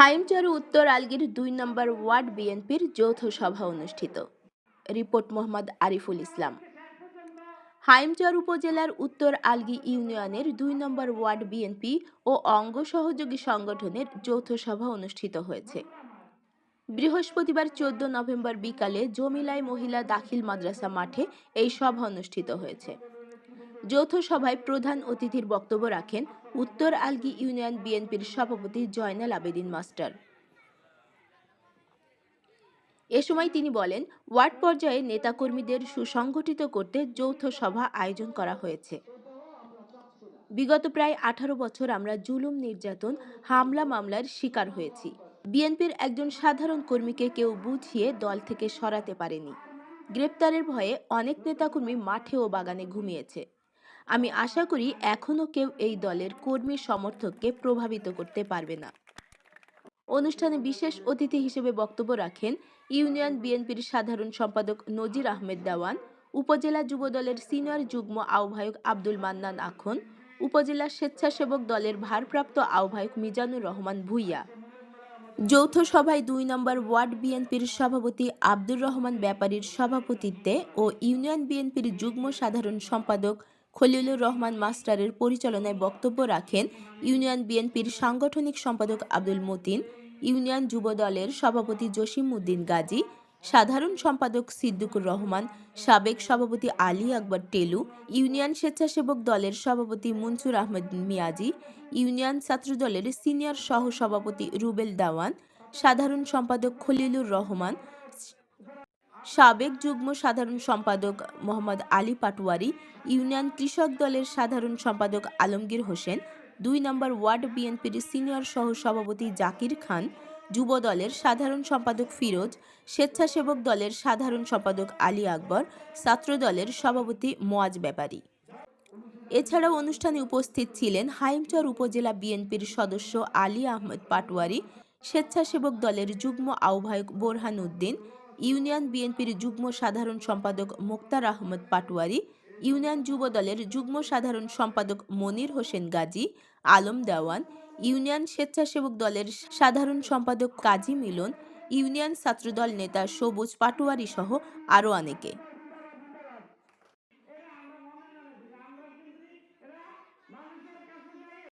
হাইমচর উত্তর আলগীর ২ নম্বর ওয়ার্ড বিএনপির যৌথ সভা অনুষ্ঠিত। রিপোর্ট মোহাম্মদ আরিফুল ইসলাম। হাইমচর উপজেলার উত্তর আলগী ইউনিয়নের ২ নম্বর ওয়ার্ড বিএনপি ও অঙ্গ সহযোগী সংগঠনের যৌথ সভা অনুষ্ঠিত হয়েছে। বৃহস্পতিবার ১৪ নভেম্বর বিকালে জমিলাই মহিলা দাখিল মাদ্রাসা মাঠে এই সভা অনুষ্ঠিত হয়েছে। যৌথ সভায় প্রধান অতিথির বক্তব্য রাখেন উত্তর আলগী ইউনিয়ন বিএনপির সভাপতি জয়নাল আবেদিন মাস্টার। এ সময় তিনি বলেন, ওয়ার্ড পর্যায়ে নেতাকর্মীদের সুসংগঠিত করতে যৌথ সভা আয়োজন করা হয়েছে। বিগত প্রায় ১৮ বছর আমরা জুলুম, নির্যাতন, হামলা মামলার শিকার হয়েছি। বিএনপির একজন সাধারণ কর্মীকে কেউ বুঝিয়ে দল থেকে সরাতে পারেনি। গ্রেপ্তারের ভয়ে অনেক নেতাকর্মী মাঠে ও বাগানে ঘুমিয়েছে। আমি আশা করি এখনো কেউ এই দলের কর্মী সমর্থককে প্রভাবিত করতে পারবে না। অনুষ্ঠানে বিশেষ অতিথি হিসেবে বক্তব্য রাখেন ইউনিয়ন বিএনপির সাধারণ সম্পাদক নজির আহমেদ দেওয়ান, উপজেলা যুবদলের সিনিয়র যুগ্ম আহ্বায়ক আব্দুল মান্নান আখন, উপজেলা স্বেচ্ছাসেবক দলের ভারপ্রাপ্ত আহ্বায়ক মিজানুর রহমান ভূঁইয়া। যৌথ সভায় ২ নম্বর ওয়ার্ড বিএনপির সভাপতি আব্দুর রহমান ব্যাপারীর সভাপতিত্বে ও ইউনিয়ন বিএনপির যুগ্ম সাধারণ সম্পাদক খলিলুর রহমান মাস্টারের পরিচালনায় বক্তব্য রাখেন ইউনিয়ন বিএনপির সাংগঠনিক সম্পাদক আব্দুল মতিন, ইউনিয়ন যুবদলের সভাপতি জসিম উদ্দিন গাজী, সাধারণ সম্পাদক সিদ্দিকুর রহমান, সাবেক সভাপতি আলী আকবর টেলু, ইউনিয়ন স্বেচ্ছাসেবক দলের সভাপতি মনসুর আহমেদ মিয়াজি, ইউনিয়ন ছাত্রদলের সিনিয়র সহ সভাপতি রুবেল দাওয়ান, সাধারণ সম্পাদক খলিলুর রহমান, সাবেক যুগ্ম সাধারণ সম্পাদক মোহাম্মদ আলী পাটোয়ারি, ইউনিয়ন কৃষক দলের সাধারণ সম্পাদক আলমগীর হোসেন, ২ নম্বর ওয়ার্ড বিএনপির সিনিয়র সহ সভাপতি জাকির খান, যুব দলের সাধারণ সম্পাদক ফিরোজ, স্বেচ্ছাসেবক দলের সাধারণ সম্পাদক আলী আকবর, ছাত্র দলের সভাপতি মোয়াজ ব্যাপারী। এছাড়াও অনুষ্ঠানে উপস্থিত ছিলেন হাইমচর উপজেলা বিএনপির সদস্য আলী আহমেদ পাটোয়ারি, স্বেচ্ছাসেবক দলের যুগ্ম আহ্বায়ক বোরহান উদ্দিন, ইউনিয়ন বিএনপির যুগ্ম সাধারণ সম্পাদক মোক্তার আহমেদ পাটোয়ারি, ইউনিয়ন যুব দলের যুগ্ম সাধারণ সম্পাদক মনির হোসেন গাজী, আলম দেওয়ান, ইউনিয়ন স্বেচ্ছাসেবক দলের সাধারণ সম্পাদক কাজী মিলন, ইউনিয়ন ছাত্রদল নেতা সবুজ পাটোয়ারি সহ আরও অনেকে।